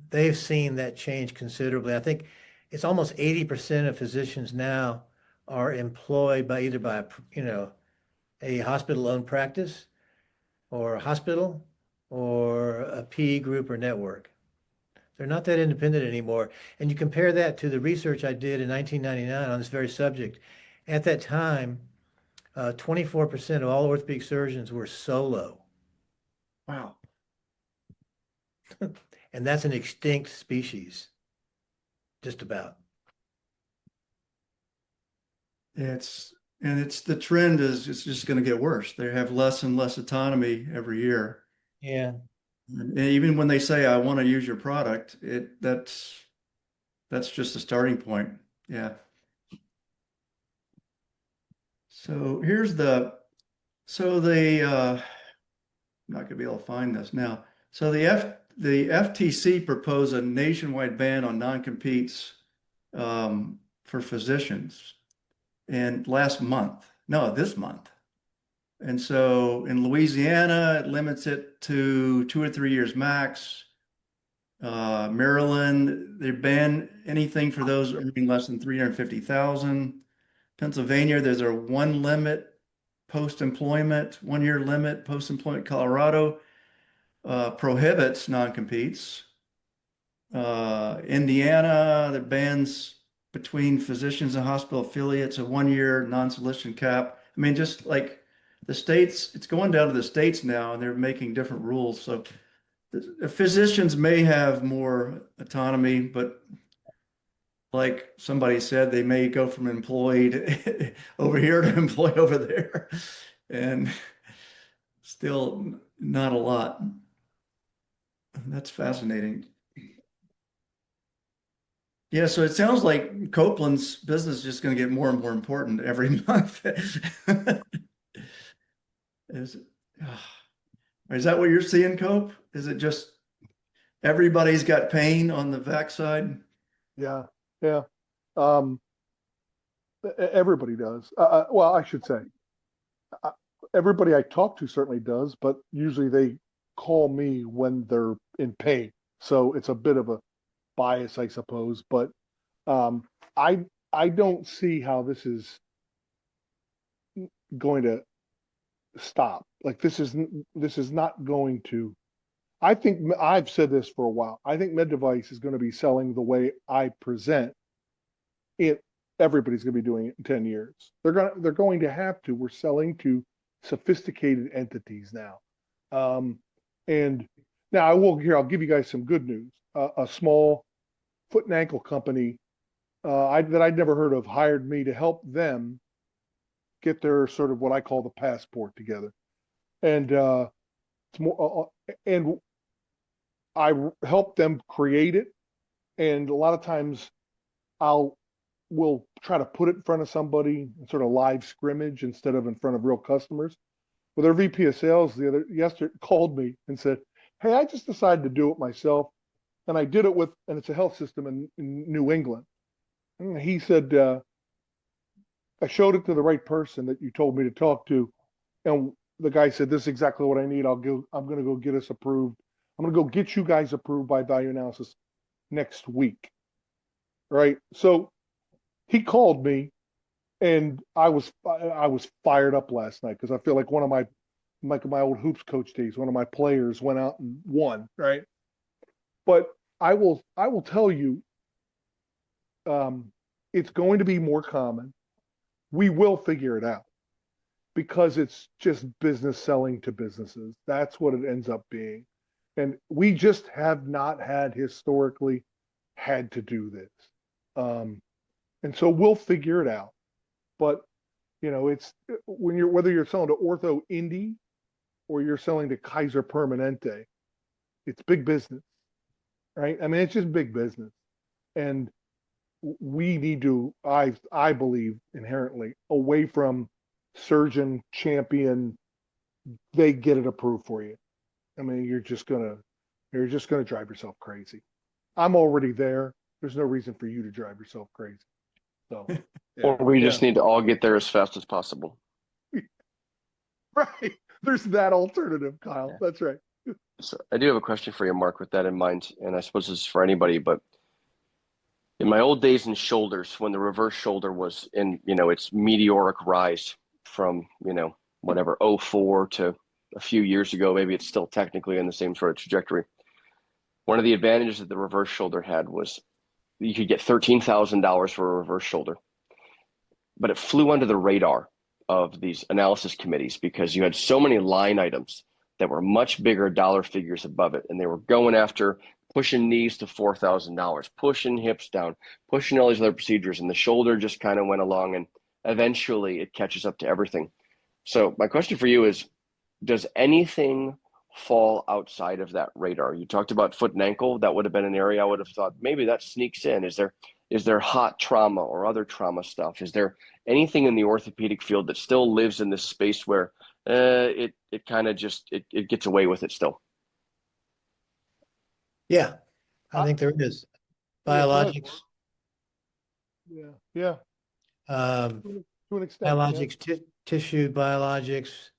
they've seen that change considerably. I think it's almost 80% of physicians now are employed by either a hospital-owned practice or a hospital or a PE group or network. They're not that independent anymore. And you compare that to the research I did in 1999 on this very subject. At that time, 24% of all orthopedic surgeons were solo. Wow. And that's an extinct species, just about. It's the trend is it's just going to get worse. They have less and less autonomy every year. Yeah. And even when they say, I want to use your product, that's just a starting point. Yeah. So I'm not going to be able to find this now. So the FTC proposed a nationwide ban on non-competes for physicians and this month. And so in Louisiana, it limits it to 2 or 3 years max. Maryland, they ban anything for those earning less than 350,000. Pennsylvania, there's a 1 year limit post-employment. Colorado prohibits non-competes. Indiana, that bans between physicians and hospital affiliates a 1 year non-solicitation cap. I mean, just like the states, it's going down to the states now, and they're making different rules. So the physicians may have more autonomy, but like somebody said, they may go from employee over here to employee over there, and still not a lot. That's fascinating. Yeah, so it sounds like Copeland's business is just going to get more and more important every month. Is, is that what you're seeing, Cope? Is it just everybody's got pain on the vac side? Yeah, yeah. Everybody does. Well, I should say, everybody I talk to certainly does, but usually they call me when they're in pain. So it's a bit of a bias, I suppose. But um, I don't see how this is going to stop. Like this is not going to. I think I've said this for a while. I think med device is going to be selling the way I present it. Everybody's going to be doing it in 10 years. They're going to have to. We're selling to sophisticated entities now. And now I'll give you guys some good news. A small foot and ankle company that I'd never heard of hired me to help them get their sort of what I call the passport together. And it's more, and I helped them create it. And a lot of times we'll try to put it in front of somebody and sort of live scrimmage instead of in front of real customers. But their VP of sales yesterday called me and said, "Hey, I just decided to do it myself, and I did it with, and it's a health system in New England." And he said, "I showed it to the right person that you told me to talk to, and the guy said, this is exactly what I need. I'm going to go get us approved. I'm going to go get you guys approved by value analysis next week." Right? So he called me, and I was fired up last night because I feel like one of my old hoops coach days, one of my players went out and won, right? But I will tell you, it's going to be more common. We will figure it out because it's just business selling to businesses. That's what it ends up being. And we just have not historically had to do this. And so we'll figure it out. But, it's whether you're selling to Ortho Indy or you're selling to Kaiser Permanente, it's big business, right? I mean, it's just big business. And we need to, I believe inherently, away from surgeon champion, they get it approved for you. I mean, you're just gonna drive yourself crazy. I'm already there. There's no reason for you to drive yourself crazy. So, Or we just need to all get there as fast as possible. right. There's that alternative, Kyle. Yeah. That's right. So I do have a question for you, Mark, with that in mind, and I suppose this is for anybody, but in my old days in shoulders, when the reverse shoulder was in, its meteoric rise from, whatever, 04 to a few years ago, maybe it's still technically in the same sort of trajectory. One of the advantages that the reverse shoulder had was you could get $13,000 for a reverse shoulder, but it flew under the radar of these analysis committees because you had so many line items that were much bigger dollar figures above it. And they were going after pushing knees to $4,000, pushing hips down, pushing all these other procedures. And the shoulder just kind of went along, and eventually it catches up to everything. So my question for you is, does anything fall outside of that radar? You talked about foot and ankle. That would have been an area I would have thought maybe that sneaks in. Is there hot trauma or other trauma stuff? Is there anything in the orthopedic field that still lives in this space where it kind of just it gets away with it still? Yeah, I think there is. Biologics. Yeah. To an extent. Biologics, tissue biologics.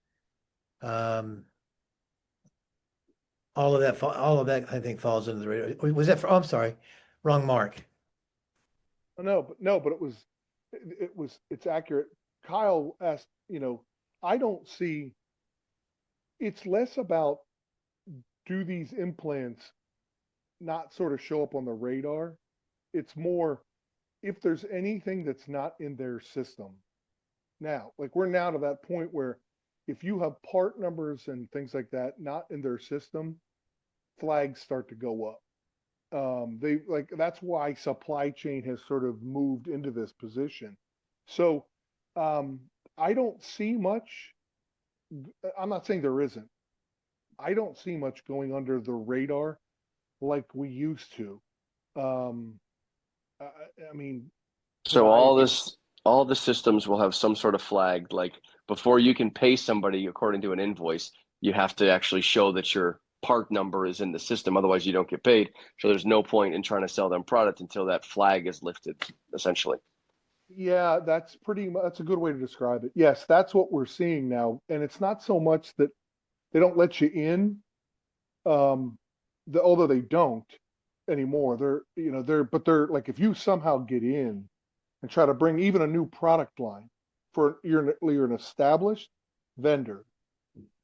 All of that I think falls into the radar. Was that I'm sorry, wrong mark. No, but it's accurate. Kyle asked, I don't see, it's less about do these implants not sort of show up on the radar. It's more if there's anything that's not in their system. Now, like we're now to that point where if you have part numbers and things like that not in their system, flags start to go up. That's why supply chain has sort of moved into this position. So I don't see much. I'm not saying there isn't. I don't see much going under the radar like we used to. I mean, so all the systems will have some sort of flag, like before you can pay somebody according to an invoice, you have to actually show that your part number is in the system. Otherwise you don't get paid. So there's no point in trying to sell them product until that flag is lifted, essentially. Yeah, that's a good way to describe it. Yes, that's what we're seeing now. And it's not so much that they don't let you in, although they don't anymore. They're like, if you somehow get in and try to bring even a new product line for you're an established vendor,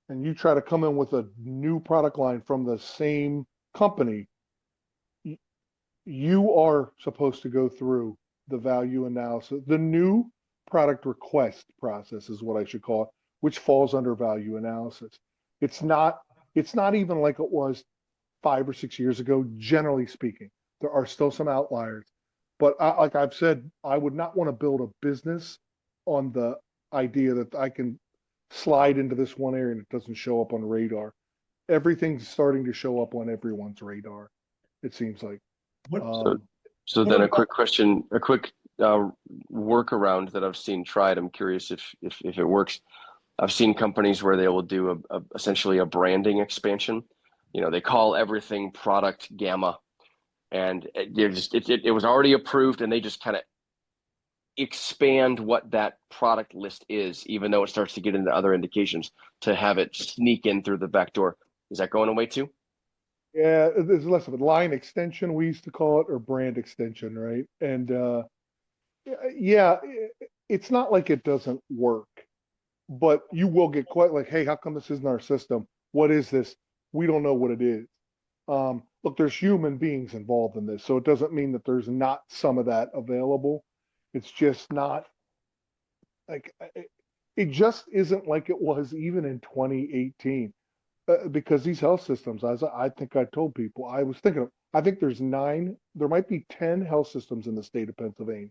and you try to come in with a new product line from the same company, you are supposed to go through the value analysis. The new product request process is what I should call it, which falls under value analysis. It's not even like it was 5 or 6 years ago, generally speaking. There are still some outliers. But like I've said, I would not want to build a business on the idea that I can slide into this one area and it doesn't show up on radar. Everything's starting to show up on everyone's radar, it seems like. So then a quick question, a quick workaround that I've seen tried. I'm curious if it works. I've seen companies where they will do essentially a branding expansion. You know, they call everything product gamma, and it was already approved, and they just kind of expand what that product list is, even though it starts to get into other indications, to have it sneak in through the back door. Is that going away too? Yeah, there's less of a line extension, we used to call it, or brand extension, right? And yeah, it's not like it doesn't work, but you will get quite like, hey, how come this isn't our system? What is this? We don't know what it is. Look, there's human beings involved in this, so it doesn't mean that there's not some of that available. It's just not like it just isn't like it was even in 2018. Because these health systems, as I think I told people, I was thinking, I think there's 9, there might be 10 health systems in the state of Pennsylvania,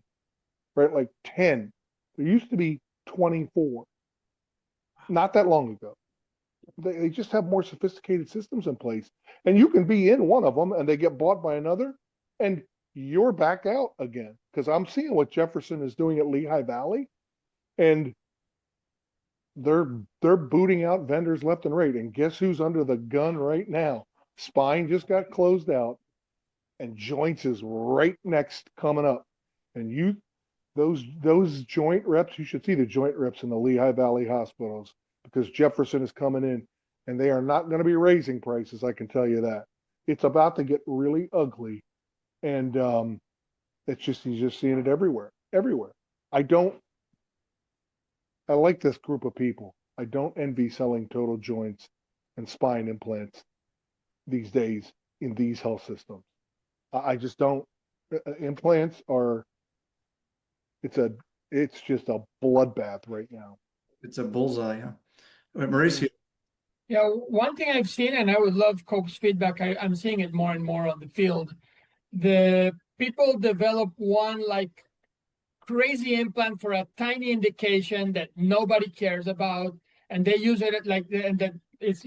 right? Like 10. There used to be 24, not that long ago. They just have more sophisticated systems in place. And you can be in one of them and they get bought by another and you're back out again. Because I'm seeing what Jefferson is doing at Lehigh Valley, and they're booting out vendors left and right. And guess who's under the gun right now? Spine just got closed out, and joints is right next coming up. And those joint reps, you should see the joint reps in the Lehigh Valley hospitals, because Jefferson is coming in, and they are not going to be raising prices. I can tell you that. It's about to get really ugly, and it's just you're just seeing it everywhere, everywhere. I like this group of people. I don't envy selling total joints and spine implants these days in these health systems. I just don't. Implants are, it's just a bloodbath right now. It's a bullseye, yeah. Mauricio. Yeah, one thing I've seen, and I would love Coke's feedback, I'm seeing it more and more on the field. The people develop one like crazy implant for a tiny indication that nobody cares about, and they use it like, and that it's,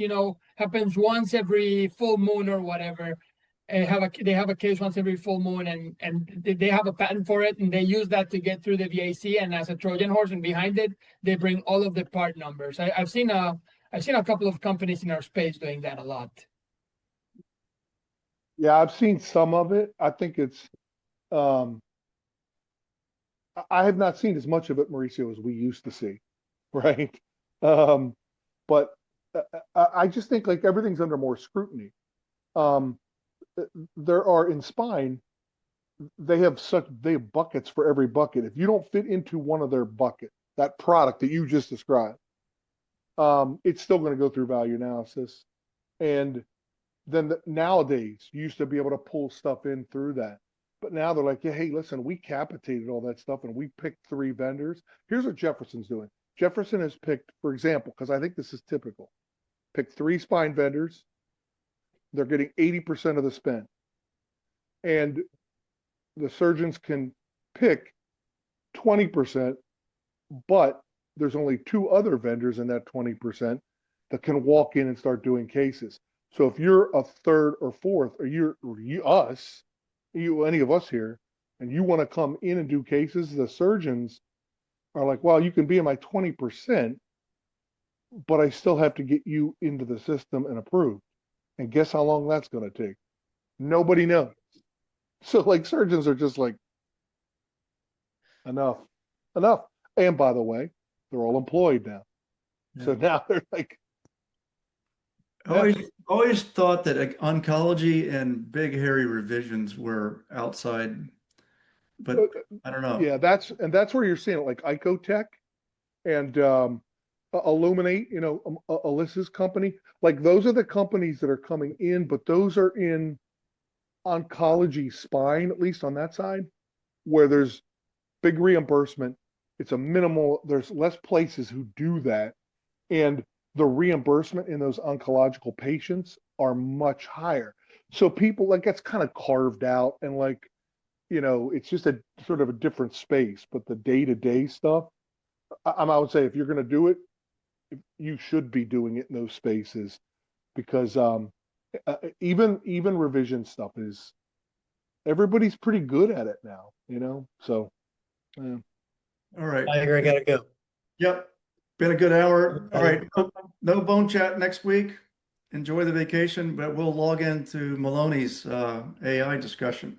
happens once every full moon or whatever. They have a case once every full moon, and they have a patent for it, and they use that to get through the VAC, and as a Trojan horse, and behind it they bring all of the part numbers. I've seen a couple of companies in our space doing that a lot. Yeah, I've seen some of it. I think it's I have not seen as much of it, Mauricio, as we used to see, right? But I just think like everything's under more scrutiny. There are in spine, they have buckets for every bucket. If you don't fit into one of their bucket, that product that you just described, it's still going to go through value analysis. And then nowadays, you used to be able to pull stuff in through that. But now they're like, yeah, hey, listen, we capitated all that stuff and we picked 3 vendors. Here's what Jefferson's doing. Jefferson has picked, for example, because I think this is typical, picked 3 spine vendors. They're getting 80% of the spend. And the surgeons can pick 20%, but there's only 2 other vendors in that 20% that can walk in and start doing cases. So if you're a 3rd or 4th, or any of us here, and you want to come in and do cases, the surgeons are like, well, you can be in my 20%, but I still have to get you into the system and approved. And guess how long that's going to take? Nobody knows. So like surgeons are just like, enough. And by the way, they're all employed now. Yeah. So now they're like, I always thought that oncology and big hairy revisions were outside, but I don't know. Yeah, that's where you're seeing it, like Icotech and Illuminate, Alyssa's company. Like those are the companies that are coming in, but those are in oncology spine, at least on that side, where there's big reimbursement. It's a minimal, there's less places who do that. And the reimbursement in those oncological patients are much higher. So people like that's kind of carved out, and like, it's just a sort of a different space. But the day-to-day stuff, I would say if you're going to do it, you should be doing it in those spaces, because even revision stuff is everybody's pretty good at it now, so yeah. All right. I agree. I gotta go. Yep. Been a good hour. All Everybody. right. No BoneChat next week. Enjoy the vacation, but we'll log into Maloney's AI discussion.